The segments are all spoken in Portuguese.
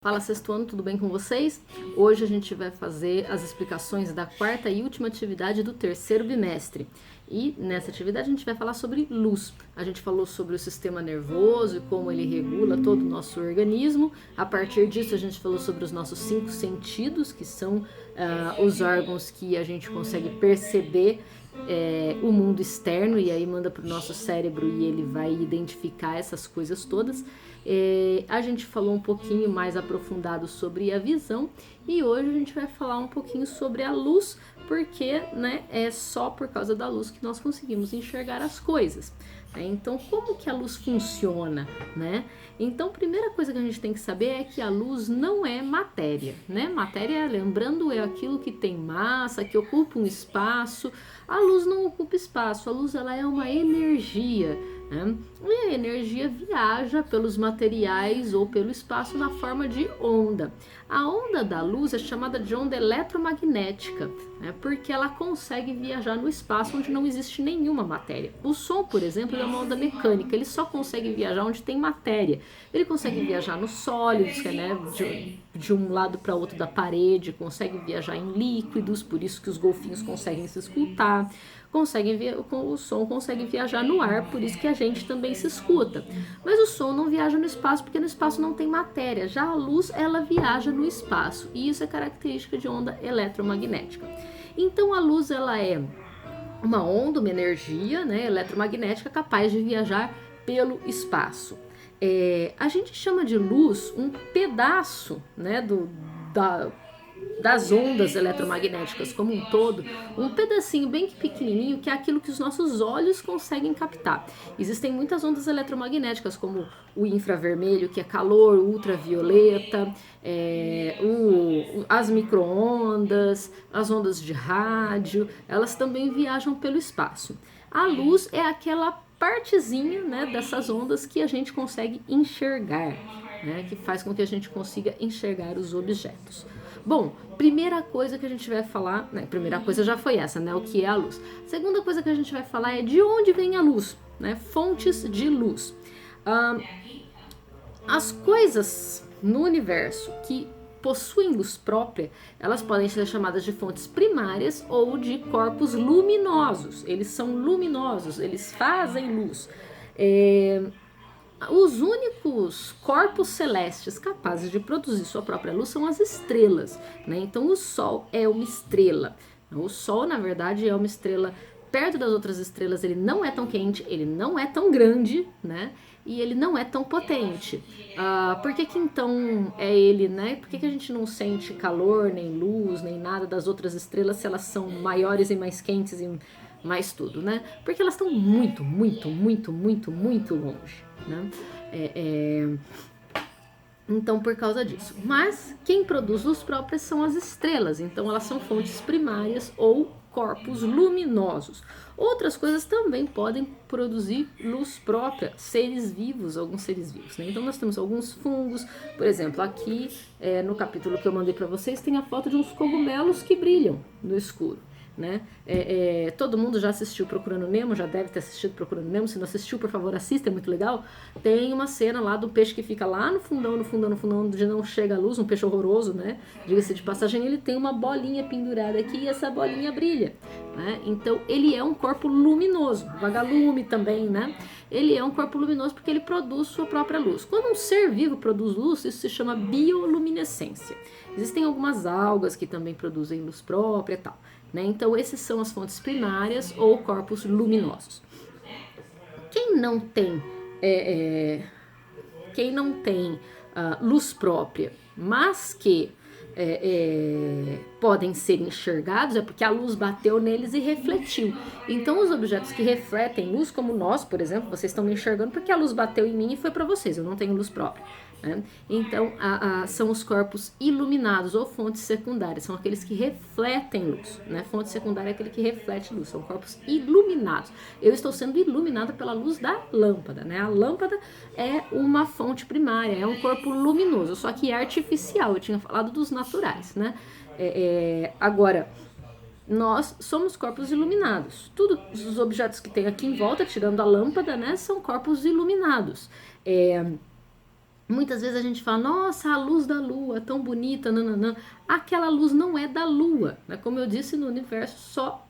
Fala, sexto ano, tudo bem com vocês? Hoje a gente vai fazer as explicações da quarta e última atividade do terceiro bimestre. E nessa atividade a gente vai falar sobre luz. A gente falou sobre o sistema nervoso e como ele regula todo o nosso organismo. A partir disso a gente falou sobre os nossos 5 sentidos, que são os órgãos que a gente consegue perceber o mundo externo e aí manda para o nosso cérebro e ele vai identificar essas coisas todas. A gente falou um pouquinho mais aprofundado sobre a visão e hoje a gente vai falar um pouquinho sobre a luz, porque é só por causa da luz que nós conseguimos enxergar as coisas. Então, como que a luz funciona, né? Então, a primeira coisa que a gente tem que saber é que a luz não é matéria, né? Matéria, lembrando, é aquilo que tem massa, que ocupa um espaço. A luz não ocupa espaço, a luz ela é uma energia, né? E a energia viaja pelos materiais ou pelo espaço na forma de onda. A onda da luz é chamada de onda eletromagnética, né? Porque ela consegue viajar no espaço onde não existe nenhuma matéria. O som, por exemplo, é uma onda mecânica, ele só consegue viajar onde tem matéria. Ele consegue viajar nos sólidos, né? De um lado para outro da parede, consegue viajar em líquidos, por isso que os golfinhos conseguem se escutar. O som consegue viajar no ar, por isso que a gente também se escuta. Mas o som não viaja no espaço, porque no espaço não tem matéria. Já a luz, ela viaja no espaço, e isso é característica de onda eletromagnética. Então a luz, ela é uma onda, uma energia, né, eletromagnética capaz de viajar pelo espaço. A gente chama de luz um pedaço, né, das ondas eletromagnéticas como um todo, um pedacinho bem pequenininho que é aquilo que os nossos olhos conseguem captar. Existem muitas ondas eletromagnéticas, como o infravermelho, que é calor, o ultravioleta, as micro-ondas, as ondas de rádio, elas também viajam pelo espaço. A luz é aquela partezinha, né, dessas ondas que a gente consegue enxergar, né, que faz com que a gente consiga enxergar os objetos. Bom, primeira coisa que a gente vai falar, né, primeira coisa já foi essa, né, o que é a luz. Segunda coisa que a gente vai falar é de onde vem a luz, né, fontes de luz. As coisas no universo que possuem luz própria, elas podem ser chamadas de fontes primárias ou de corpos luminosos. Eles são luminosos, eles fazem luz. Os únicos corpos celestes capazes de produzir sua própria luz são as estrelas, né? Então o Sol é uma estrela. O Sol, na verdade, é uma estrela perto das outras estrelas. Ele não é tão quente, ele não é tão grande, né? E ele não é tão potente. Por que então é ele, né? Por que a gente não sente calor, nem luz, nem nada das outras estrelas se elas são maiores e mais quentes e mais tudo, né? Porque elas estão muito, muito, muito, muito, muito longe, né? Então, por causa disso. Mas quem produz luz própria são as estrelas. Então, elas são fontes primárias ou corpos luminosos. Outras coisas também podem produzir luz própria, seres vivos, alguns seres vivos, né? Então nós temos alguns fungos, por exemplo, aqui no capítulo que eu mandei para vocês tem a foto de uns cogumelos que brilham no escuro, né? Todo mundo já assistiu Procurando Nemo, já deve ter assistido Procurando Nemo. Se não assistiu, por favor, assista, é muito legal. Tem uma cena lá do peixe que fica lá no fundão, onde não chega a luz, um peixe horroroso, né? Diga-se de passagem, ele tem uma bolinha pendurada aqui e essa bolinha brilha, né? Então ele é um corpo luminoso, vagalume também, né? Ele é um corpo luminoso porque ele produz sua própria luz. Quando um ser vivo produz luz, isso se chama bioluminescência. Existem algumas algas que também produzem luz própria e tal, né? Então essas são as fontes primárias ou corpos luminosos. Quem não tem luz própria, mas que podem ser enxergados, é porque a luz bateu neles e refletiu. Então os objetos que refletem luz, como nós, por exemplo, vocês estão me enxergando porque a luz bateu em mim e foi para vocês, eu não tenho luz própria, né? Então são os corpos iluminados ou fontes secundárias, são aqueles que refletem luz, né? Fonte secundária é aquele que reflete luz, são corpos iluminados. Eu estou sendo iluminada pela luz da lâmpada, né? A lâmpada é uma fonte primária, é um corpo luminoso, só que é artificial. Eu tinha falado dos naturais, né? Agora, nós somos corpos iluminados. Todos os objetos que tem aqui em volta, tirando a lâmpada, né, são corpos iluminados. Muitas vezes a gente fala, nossa, a luz da lua, tão bonita, nananã. Aquela luz não é da lua, né? Como eu disse, no universo só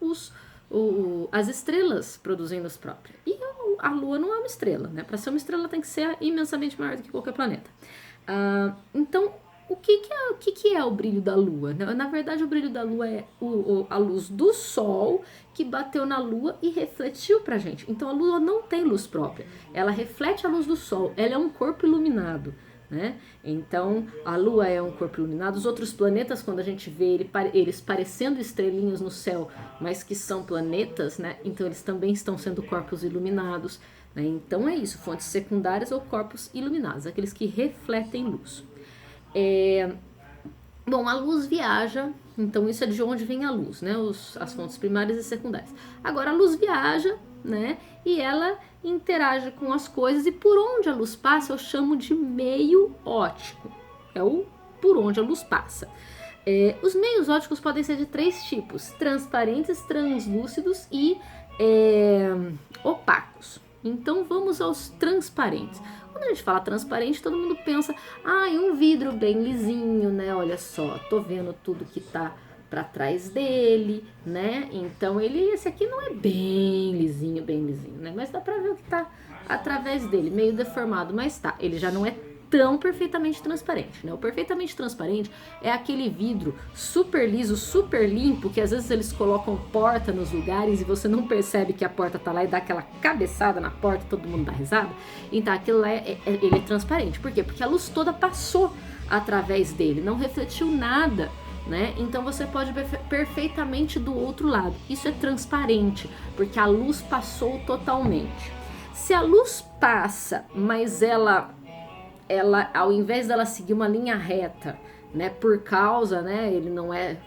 as estrelas produzem luz própria. E a lua não é uma estrela, né? Para ser uma estrela tem que ser imensamente maior do que qualquer planeta. Então, o que é o brilho da lua? Na verdade, o brilho da lua é a luz do sol que bateu na lua e refletiu pra gente. Então, a lua não tem luz própria. Ela reflete a luz do sol. Ela é um corpo iluminado, né? Então, a lua é um corpo iluminado. Os outros planetas, quando a gente vê eles parecendo estrelinhas no céu, mas que são planetas, né? Então, eles também estão sendo corpos iluminados, né? Então, é isso. Fontes secundárias ou corpos iluminados. Aqueles que refletem luz. Bom, a luz viaja, então isso é de onde vem a luz, né? As fontes primárias e secundárias. Agora a luz viaja, né? E ela interage com as coisas, e por onde a luz passa eu chamo de meio óptico. É o por onde a luz passa. Os meios ópticos podem ser de 3 tipos: transparentes, translúcidos e opacos. Então vamos aos transparentes. Quando a gente fala transparente, todo mundo pensa, um vidro bem lisinho, né? Olha só, tô vendo tudo que tá para trás dele, né? Então esse aqui não é bem lisinho, né? Mas dá para ver o que tá através dele, meio deformado, mas tá. Ele já não é tão perfeitamente transparente, né? O perfeitamente transparente é aquele vidro super liso, super limpo, que às vezes eles colocam porta nos lugares e você não percebe que a porta tá lá e dá aquela cabeçada na porta, todo mundo dá risada. Então aquilo lá ele é transparente. Por quê? Porque a luz toda passou através dele, não refletiu nada, né? Então você pode ver perfeitamente do outro lado. Isso é transparente, porque a luz passou totalmente. Se a luz passa, mas ela ao invés dela seguir uma linha reta, né, por causa, né, ele não é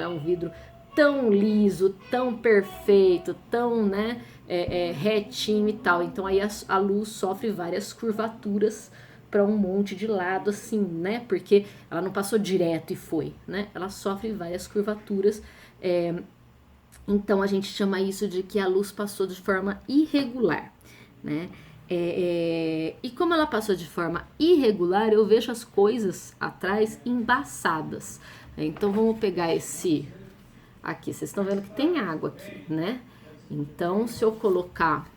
um vidro tão liso, tão perfeito, tão, né, retinho e tal. Então aí a luz sofre várias curvaturas para um monte de lado, assim, né, porque ela não passou direto e foi, né, ela sofre várias curvaturas. Então a gente chama isso de que a luz passou de forma irregular, né. E como ela passou de forma irregular, eu vejo as coisas atrás embaçadas. Então vamos pegar esse aqui, vocês estão vendo que tem água aqui, né? Então se eu colocar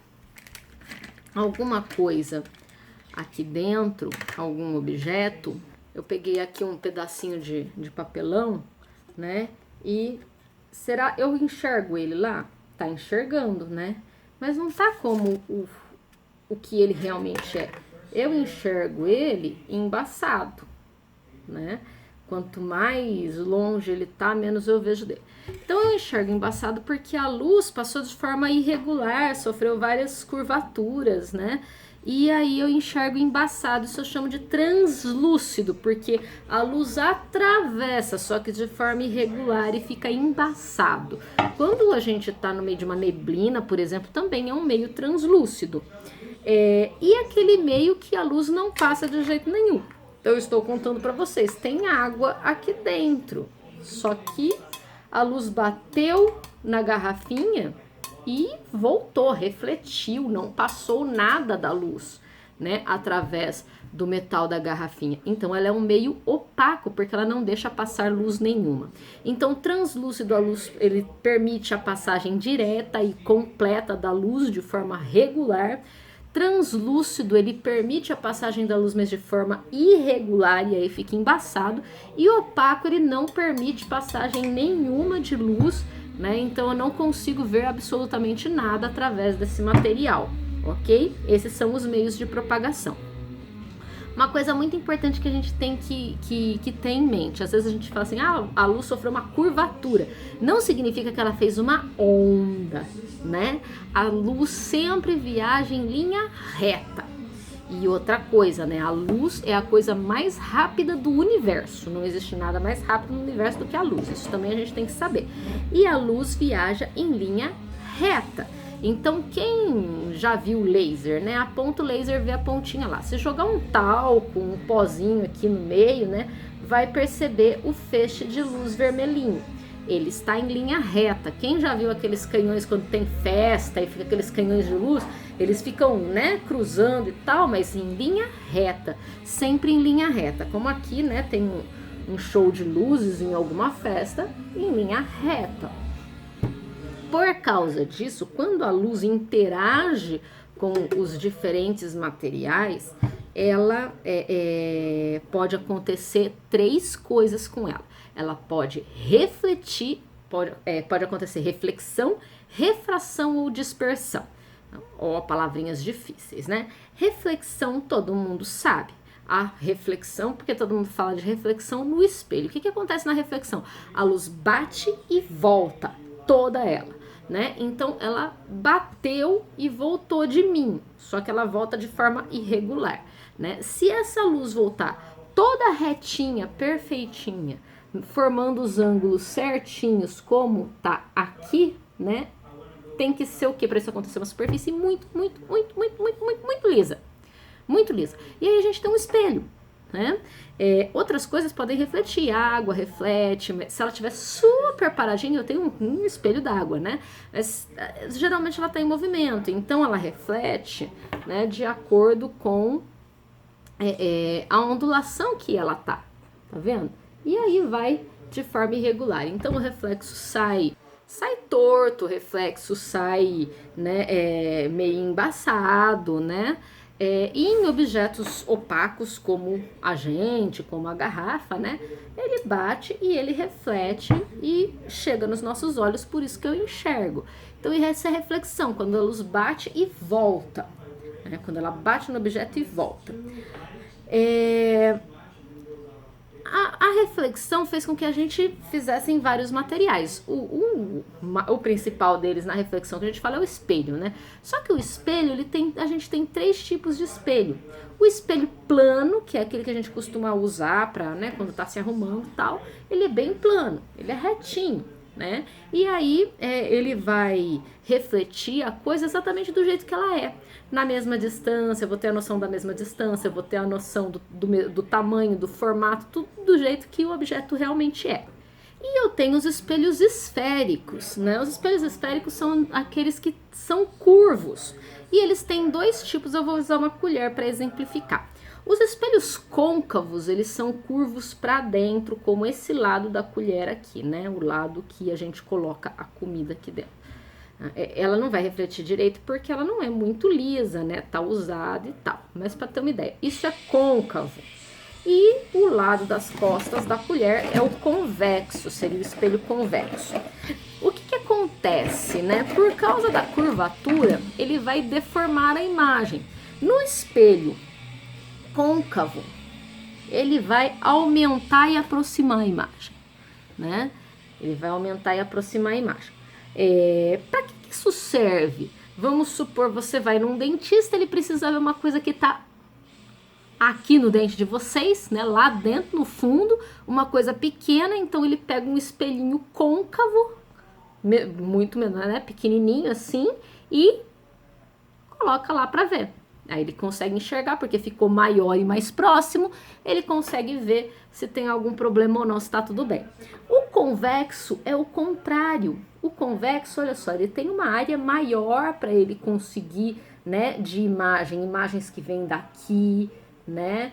alguma coisa aqui dentro, algum objeto, eu peguei aqui um pedacinho de papelão, né? E eu enxergo ele lá? Tá enxergando, né? Mas não tá como o que ele realmente é. Eu enxergo ele embaçado, né? Quanto mais longe ele tá, menos eu vejo dele. Então eu enxergo embaçado porque a luz passou de forma irregular, sofreu várias curvaturas, né? E aí eu enxergo embaçado. Isso eu chamo de translúcido, porque a luz atravessa, só que de forma irregular, e fica embaçado. Quando a gente tá no meio de uma neblina, por exemplo, também é um meio translúcido. E aquele meio que a luz não passa de jeito nenhum. Então eu estou contando para vocês, tem água aqui dentro, só que a luz bateu na garrafinha e voltou, refletiu, não passou nada da luz, né, através do metal da garrafinha. Então ela é um meio opaco, porque ela não deixa passar luz nenhuma. Então translúcido, a luz, ele permite a passagem direta e completa da luz de forma regular. Translúcido, ele permite a passagem da luz, mas de forma irregular, e aí fica embaçado. E opaco, ele não permite passagem nenhuma de luz, né? Então eu não consigo ver absolutamente nada através desse material, ok? Esses são os meios de propagação. Uma coisa muito importante que a gente tem que ter em mente, às vezes a gente fala assim, a luz sofreu uma curvatura, não significa que ela fez uma onda, né? A luz sempre viaja em linha reta. E outra coisa, né? A luz é a coisa mais rápida do universo, não existe nada mais rápido no universo do que a luz, isso também a gente tem que saber. E a luz viaja em linha reta. Então quem já viu laser, né, aponta o laser, vê a pontinha lá. Se jogar um talco, um pozinho aqui no meio, né, vai perceber o feixe de luz vermelhinho. Ele está em linha reta. Quem já viu aqueles canhões quando tem festa e fica aqueles canhões de luz? Eles ficam, né, cruzando e tal, mas em linha reta, sempre em linha reta. Como aqui, né, tem um show de luzes em alguma festa, em linha reta. Por causa disso, quando a luz interage com os diferentes materiais, ela pode acontecer 3 coisas com ela. Ela pode refletir, pode acontecer reflexão, refração ou dispersão. Ó, palavrinhas difíceis, né? Reflexão, todo mundo sabe. A reflexão, porque todo mundo fala de reflexão no espelho. O que acontece na reflexão? A luz bate e volta, toda ela, né? Então ela bateu e voltou de mim, só que ela volta de forma irregular, né? Se essa luz voltar toda retinha, perfeitinha, formando os ângulos certinhos, como tá aqui, né? Tem que ser o que para isso acontecer? Uma superfície muito lisa. Muito lisa. E aí a gente tem um espelho, né? Outras coisas podem refletir. A água reflete. Se ela estiver super paradinha, eu tenho um espelho d'água, né? Mas geralmente ela está em movimento. Então ela reflete, né, de acordo com a ondulação que ela tá. Tá vendo? E aí vai de forma irregular. Então o reflexo sai torto, o reflexo sai, né, meio embaçado, né? E em objetos opacos como a gente, como a garrafa, né? Ele bate e ele reflete e chega nos nossos olhos, por isso que eu enxergo. Então essa é a reflexão, quando a luz bate e volta, né? Quando ela bate no objeto e volta. A reflexão fez com que a gente fizesse em vários materiais. O principal deles na reflexão que a gente fala é o espelho, né? Só que o espelho, a gente tem 3 tipos de espelho. O espelho plano, que é aquele que a gente costuma usar para, né, quando tá se arrumando e tal, ele é bem plano, ele é retinho, né? E aí ele vai refletir a coisa exatamente do jeito que ela é. Na mesma distância, eu vou ter a noção da mesma distância, eu vou ter a noção do tamanho, do formato, tudo do jeito que o objeto realmente é. E eu tenho os espelhos esféricos, né? Os espelhos esféricos são aqueles que são curvos. E eles têm 2 tipos, eu vou usar uma colher para exemplificar. Os espelhos côncavos, eles são curvos para dentro, como esse lado da colher aqui, né? O lado que a gente coloca a comida aqui dentro. Ela não vai refletir direito porque ela não é muito lisa, né? Tá usada e tal. Mas para ter uma ideia, isso é côncavo. E o lado das costas da colher é o convexo, seria o espelho convexo. O que acontece, né? Por causa da curvatura, ele vai deformar a imagem. No espelho côncavo, ele vai aumentar e aproximar a imagem, né? Ele vai aumentar e aproximar a imagem. Para que isso serve? Vamos supor, você vai num dentista, ele precisa ver uma coisa que tá aqui no dente de vocês, né? Lá dentro, no fundo, uma coisa pequena, então ele pega um espelhinho côncavo, muito menor, né? Pequenininho assim, e coloca lá para ver. Aí ele consegue enxergar, porque ficou maior e mais próximo, ele consegue ver se tem algum problema ou não, se tá tudo bem. O convexo é o contrário. O convexo, olha só, ele tem uma área maior para ele conseguir, né, de imagens que vêm daqui, né,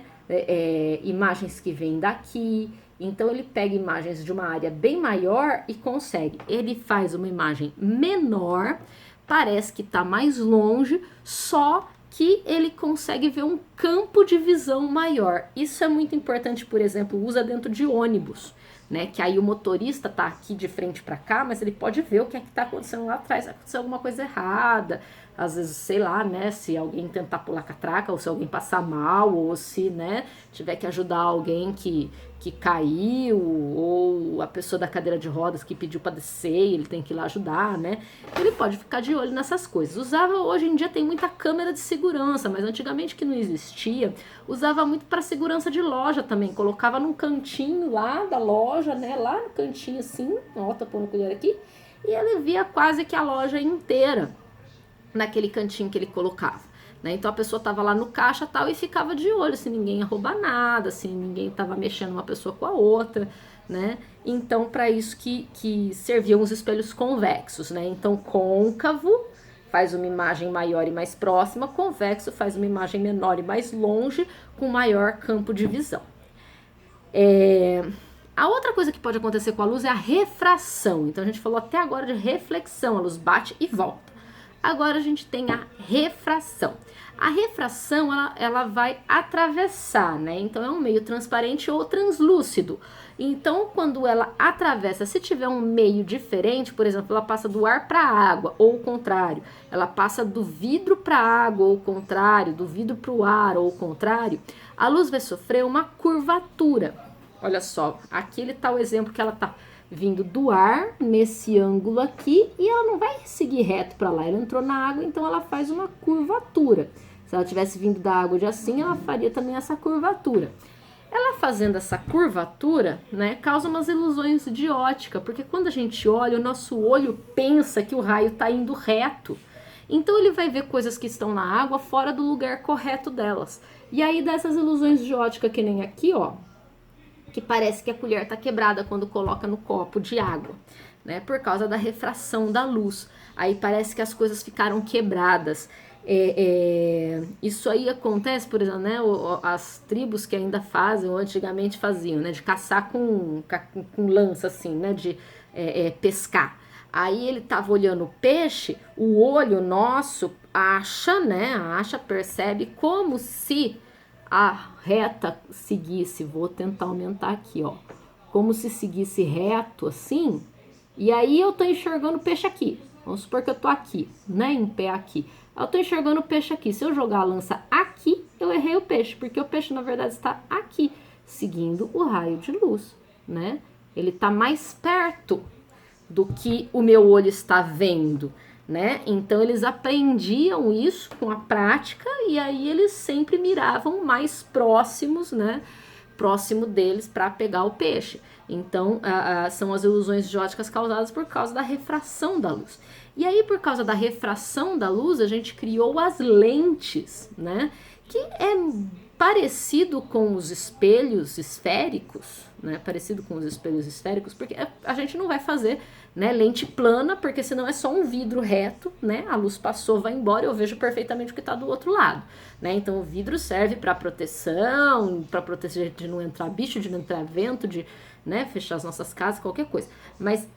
imagens que vêm daqui. Então ele pega imagens de uma área bem maior e consegue. Ele faz uma imagem menor, parece que tá mais longe, só que ele consegue ver um campo de visão maior. Isso é muito importante, por exemplo, usa dentro de ônibus, né? Que aí o motorista tá aqui de frente para cá, mas ele pode ver o que é que tá acontecendo lá atrás. Aconteceu alguma coisa errada, às vezes, sei lá, né? Se alguém tentar pular catraca, ou se alguém passar mal, ou se, né, tiver que ajudar alguém que caiu, ou a pessoa da cadeira de rodas que pediu para descer e ele tem que ir lá ajudar, né? Ele pode ficar de olho nessas coisas. Hoje em dia tem muita câmera de segurança, mas antigamente que não existia, usava muito para segurança de loja também. Colocava num cantinho lá da loja, né? Lá no cantinho assim, ó, tô pondo a colher aqui, e ele via quase que a loja inteira naquele cantinho que ele colocava. Né? Então a pessoa estava lá no caixa tal e ficava de olho se ninguém ia roubar nada, se ninguém estava mexendo uma pessoa com a outra, né? Então para isso que serviam os espelhos convexos, né? Então côncavo faz uma imagem maior e mais próxima, convexo faz uma imagem menor e mais longe, com maior campo de visão. A outra coisa que pode acontecer com a luz é a refração. Então a gente falou até agora de reflexão, a luz bate e volta. Agora a gente tem a refração. A refração, ela vai atravessar, né? Então é um meio transparente ou translúcido. Então, quando ela atravessa, se tiver um meio diferente, por exemplo, ela passa do ar para a água, ou o contrário, ela passa do vidro para a água, ou o contrário, do vidro para o ar, ou o contrário, a luz vai sofrer uma curvatura. Olha só, aqui ele tá o exemplo que ela tá vindo do ar, nesse ângulo aqui, e ela não vai seguir reto para lá, ela entrou na água, então ela faz uma curvatura. Se ela tivesse vindo da água de assim, ela faria também essa curvatura. Ela fazendo essa curvatura, né, causa umas ilusões de ótica, porque quando a gente olha, o nosso olho pensa que o raio está indo reto. Então ele vai ver coisas que estão na água fora do lugar correto delas. E aí dá essas ilusões de ótica que nem aqui, ó, que parece que a colher está quebrada quando coloca no copo de água, né, por causa da refração da luz. Aí parece que as coisas ficaram quebradas. Isso aí acontece, por exemplo, né, as tribos que ainda fazem, ou antigamente faziam, né, de caçar com lança, assim, né, de pescar. Aí ele tava olhando o peixe, o olho nosso acha, percebe como se a reta seguisse, vou tentar aumentar aqui, ó, como se seguisse reto, assim, e aí eu tô enxergando o peixe aqui. Vamos supor que eu tô aqui, né, em pé aqui. Eu tô enxergando o peixe aqui. Se eu jogar a lança aqui, eu errei o peixe, porque o peixe, na verdade, está aqui, seguindo o raio de luz, né? Ele tá mais perto do que o meu olho está vendo, né? Então, eles aprendiam isso com a prática e aí eles sempre miravam mais próximos, né? Próximo deles para pegar o peixe. Então, são as ilusões de óticas causadas por causa da refração da luz. E aí, por causa da refração da luz, a gente criou as lentes, né? Que é parecido com os espelhos esféricos, né? Parecido com os espelhos esféricos, porque a gente não vai fazer, né, lente plana, porque senão é só um vidro reto, né? A luz passou, vai embora, eu vejo perfeitamente o que está do outro lado, né? Então, o vidro serve para proteção, para proteger de não entrar bicho, de não entrar vento, de, né, fechar as nossas casas, qualquer coisa. Mas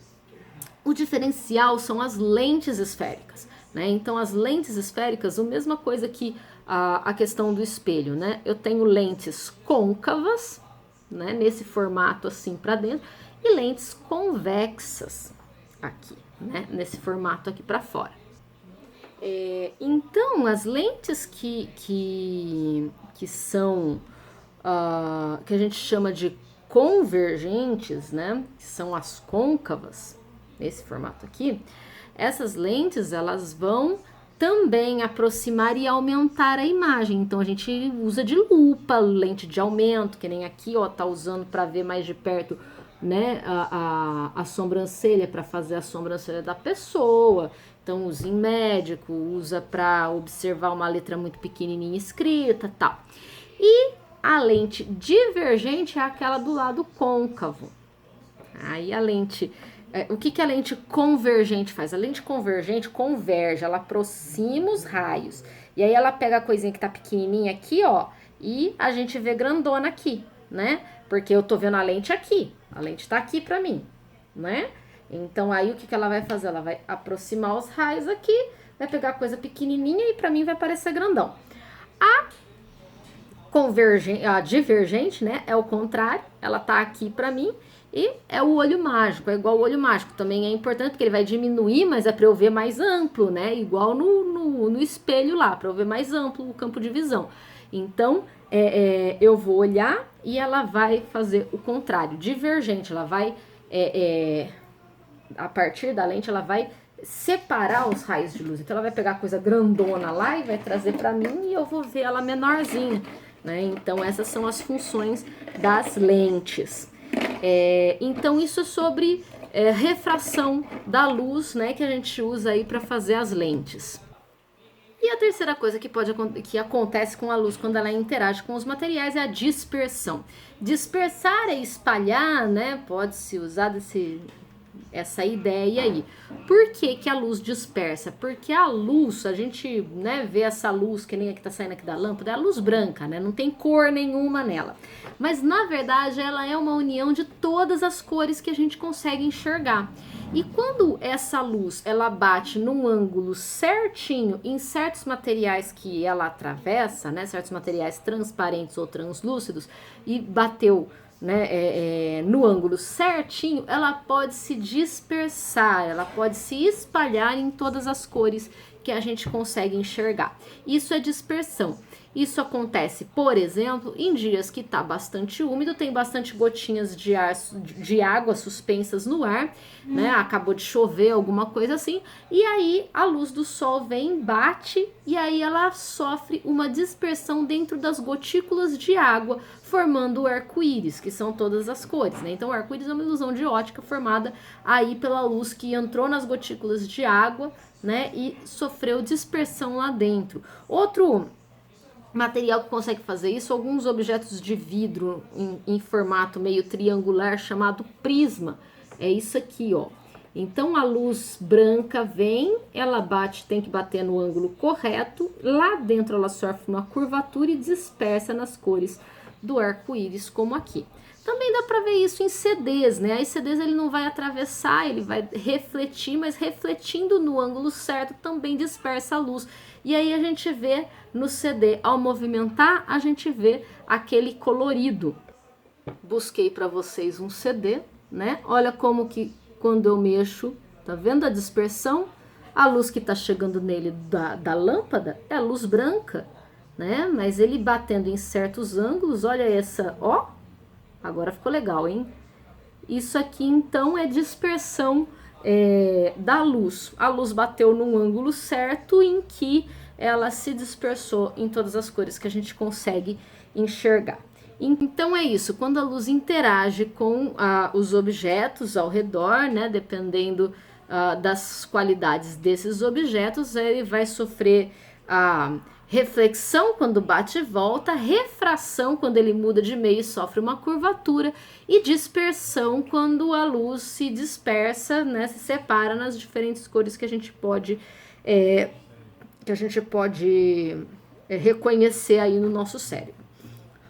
o diferencial são as lentes esféricas, né? Então, as lentes esféricas, a mesma coisa que a questão do espelho, né? Eu tenho lentes côncavas, né, nesse formato assim para dentro, e lentes convexas aqui, né, nesse formato aqui para fora. Então, as lentes que são, que a gente chama de convergentes, né, que são as côncavas, nesse formato aqui, essas lentes, elas vão também aproximar e aumentar a imagem. Então, a gente usa de lupa, lente de aumento, que nem aqui, ó, tá usando para ver mais de perto, né, a sobrancelha, para fazer a sobrancelha da pessoa. Então, usa em médico, usa para observar uma letra muito pequenininha escrita, tal. E a lente divergente é aquela do lado côncavo. Aí a lente... O que a lente convergente faz? A lente convergente converge, ela aproxima os raios. E aí ela pega a coisinha que tá pequenininha aqui, ó, e a gente vê grandona aqui, né? Porque eu tô vendo a lente aqui, a lente tá aqui pra mim, né? Então aí o que ela vai fazer? Ela vai aproximar os raios aqui, vai pegar a coisa pequenininha e pra mim vai parecer grandão. A divergente, né, é o contrário, ela tá aqui pra mim. E é o olho mágico, é igual o olho mágico. Também é importante porque ele vai diminuir, mas é para eu ver mais amplo, né? Igual no espelho lá, para eu ver mais amplo o campo de visão. Então, eu vou olhar e ela vai fazer o contrário, divergente. Ela vai, a partir da lente, ela vai separar os raios de luz. Então, ela vai pegar a coisa grandona lá e vai trazer para mim e eu vou ver ela menorzinha, né? Então, essas são as funções das lentes. Então isso é sobre refração da luz, né, que a gente usa aí para fazer as lentes. E a terceira coisa que acontece com a luz quando ela interage com os materiais é a dispersão. Dispersar é espalhar, né, pode-se usar essa ideia aí. Por que que a luz dispersa? Porque a luz, a gente, né, vê essa luz que nem a que tá saindo aqui da lâmpada, é a luz branca, né? Não tem cor nenhuma nela. Mas na verdade ela é uma união de todas as cores que a gente consegue enxergar. E quando essa luz ela bate num ângulo certinho em certos materiais que ela atravessa, né, certos materiais transparentes ou translúcidos, e bateu, né, no ângulo certinho, ela pode se dispersar, ela pode se espalhar em todas as cores que a gente consegue enxergar. Isso é dispersão. Isso acontece, por exemplo, em dias que está bastante úmido, tem bastante gotinhas de água suspensas no ar, né? Acabou de chover, alguma coisa assim, e aí a luz do sol vem, bate, e aí ela sofre uma dispersão dentro das gotículas de água, formando o arco-íris, que são todas as cores, né? Então o arco-íris é uma ilusão de ótica formada aí pela luz que entrou nas gotículas de água, né? E sofreu dispersão lá dentro. Outro material que consegue fazer isso, alguns objetos de vidro em formato meio triangular chamado prisma. É isso aqui, ó. Então a luz branca vem, ela bate, tem que bater no ângulo correto. Lá dentro ela sofre uma curvatura e dispersa nas cores do arco-íris, como aqui. Também dá para ver isso em CDs, né? Aí CDs ele não vai atravessar, ele vai refletir, mas refletindo no ângulo certo também dispersa a luz. E aí a gente vê no CD, ao movimentar, a gente vê aquele colorido. Busquei para vocês um CD, né? Olha como que quando eu mexo, tá vendo a dispersão? A luz que tá chegando nele da lâmpada é luz branca, né? Mas ele batendo em certos ângulos, olha essa, ó. Agora ficou legal, hein? Isso aqui, então, é dispersão da luz. A luz bateu num ângulo certo em que ela se dispersou em todas as cores que a gente consegue enxergar. Então, é isso. Quando a luz interage com os objetos ao redor, né, dependendo das qualidades desses objetos, ele vai sofrer reflexão quando bate e volta, refração quando ele muda de meio e sofre uma curvatura, e dispersão quando a luz se dispersa, né, se separa nas diferentes cores que a gente pode reconhecer aí no nosso cérebro.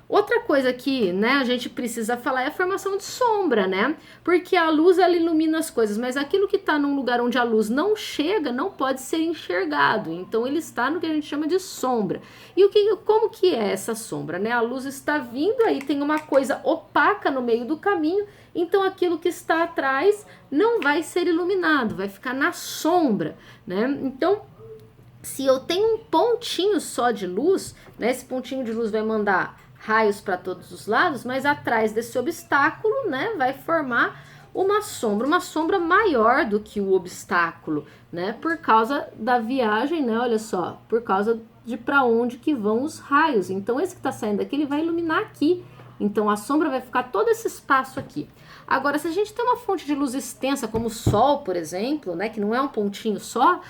Outra coisa que, né, a gente precisa falar é a formação de sombra, né? Porque a luz, ela ilumina as coisas, mas aquilo que está num lugar onde a luz não chega não pode ser enxergado. Então, ele está no que a gente chama de sombra. E como que é essa sombra, né? A luz está vindo, aí tem uma coisa opaca no meio do caminho, então aquilo que está atrás não vai ser iluminado, vai ficar na sombra, né? Então, se eu tenho um pontinho só de luz, né, esse pontinho de luz vai mandar raios para todos os lados, mas atrás desse obstáculo, né, vai formar uma sombra maior do que o obstáculo, né, por causa da viagem, né, olha só, por causa de para onde que vão os raios. Então esse que está saindo aqui, ele vai iluminar aqui, então a sombra vai ficar todo esse espaço aqui. Agora, se a gente tem uma fonte de luz extensa, como o Sol, por exemplo, né, que não é um pontinho só,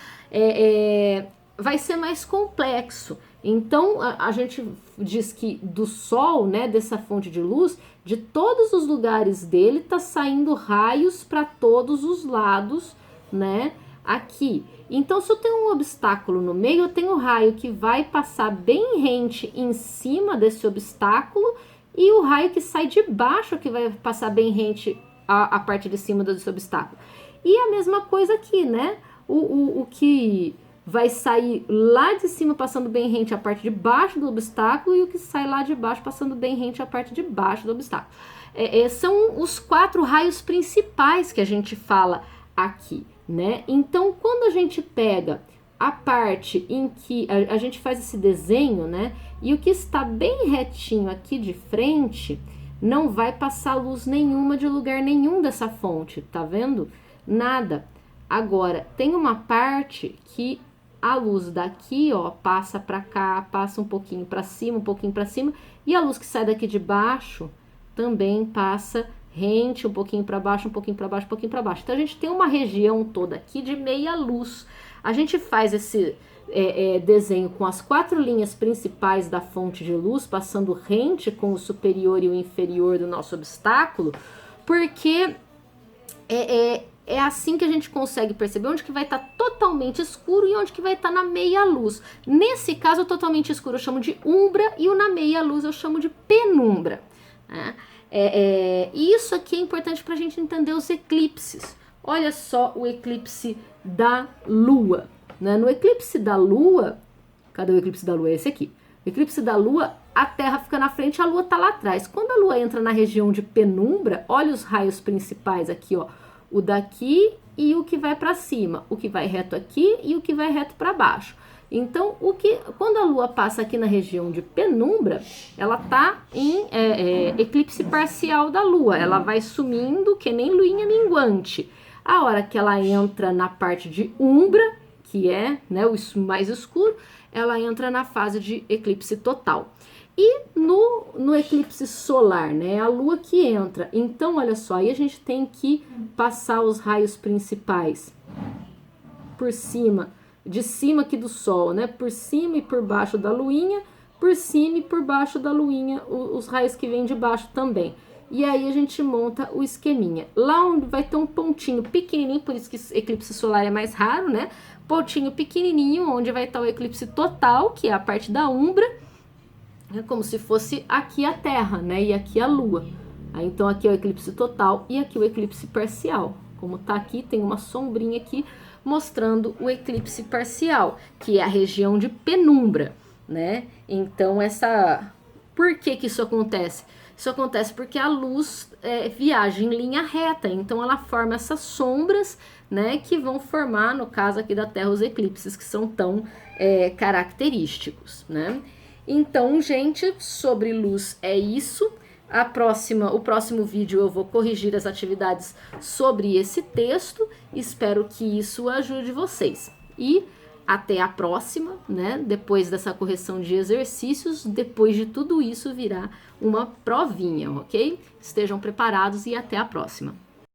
vai ser mais complexo. Então, a gente diz que do Sol, né, dessa fonte de luz, de todos os lugares dele, tá saindo raios para todos os lados, né, aqui. Então, se eu tenho um obstáculo no meio, eu tenho um raio que vai passar bem rente em cima desse obstáculo e o raio que sai de baixo que vai passar bem rente a parte de cima desse obstáculo. E a mesma coisa aqui, né, o que vai sair lá de cima passando bem rente a parte de baixo do obstáculo e o que sai lá de baixo passando bem rente a parte de baixo do obstáculo. São os 4 raios principais que a gente fala aqui, né? Então, quando a gente pega a parte em que a gente faz esse desenho, né? E o que está bem retinho aqui de frente não vai passar luz nenhuma de lugar nenhum dessa fonte, tá vendo? Nada. Agora, tem uma parte que a luz daqui, ó, passa para cá, passa um pouquinho para cima, um pouquinho para cima, e a luz que sai daqui de baixo também passa rente, um pouquinho para baixo, um pouquinho para baixo, um pouquinho para baixo. Então a gente tem uma região toda aqui de meia luz. A gente faz esse desenho com as 4 linhas principais da fonte de luz, passando rente com o superior e o inferior do nosso obstáculo, porque é assim que a gente consegue perceber onde que vai estar totalmente escuro e onde que vai estar na meia luz. Nesse caso, o totalmente escuro eu chamo de umbra e o na meia luz eu chamo de penumbra. Né? Isso aqui é importante para a gente entender os eclipses. Olha só o eclipse da Lua. Né? No eclipse da Lua, cadê o eclipse da Lua? É esse aqui. O eclipse da Lua, a Terra fica na frente, a Lua está lá atrás. Quando a Lua entra na região de penumbra, olha os raios principais aqui, ó. O daqui e o que vai para cima, o que vai reto aqui e o que vai reto para baixo. Então, quando a Lua passa aqui na região de penumbra, ela está em eclipse parcial da Lua. Ela vai sumindo que nem luinha minguante. A hora que ela entra na parte de umbra, que é, né, o mais escuro, ela entra na fase de eclipse total. E no eclipse solar, né, a Lua que entra. Então, olha só, aí a gente tem que passar os raios principais por cima, de cima aqui do Sol, né, por cima e por baixo da Luinha, por cima e por baixo da Luinha, os raios que vêm de baixo também. E aí a gente monta o esqueminha. Lá onde vai ter um pontinho pequenininho, por isso que eclipse solar é mais raro, né, pontinho pequenininho, onde vai estar o eclipse total, que é a parte da umbra. É como se fosse aqui a Terra, né? E aqui a Lua. Aí, então aqui é o eclipse total e aqui o eclipse parcial. Como tá aqui, tem uma sombrinha aqui mostrando o eclipse parcial, que é a região de penumbra, né? Então por que isso acontece? Isso acontece porque a luz viaja em linha reta, então ela forma essas sombras, né? Que vão formar, no caso aqui da Terra, os eclipses que são tão característicos, né? Então, gente, sobre luz é isso. O próximo vídeo eu vou corrigir as atividades sobre esse texto. Espero que isso ajude vocês. E até a próxima, né? Depois dessa correção de exercícios, depois de tudo isso virá uma provinha, ok? Estejam preparados e até a próxima.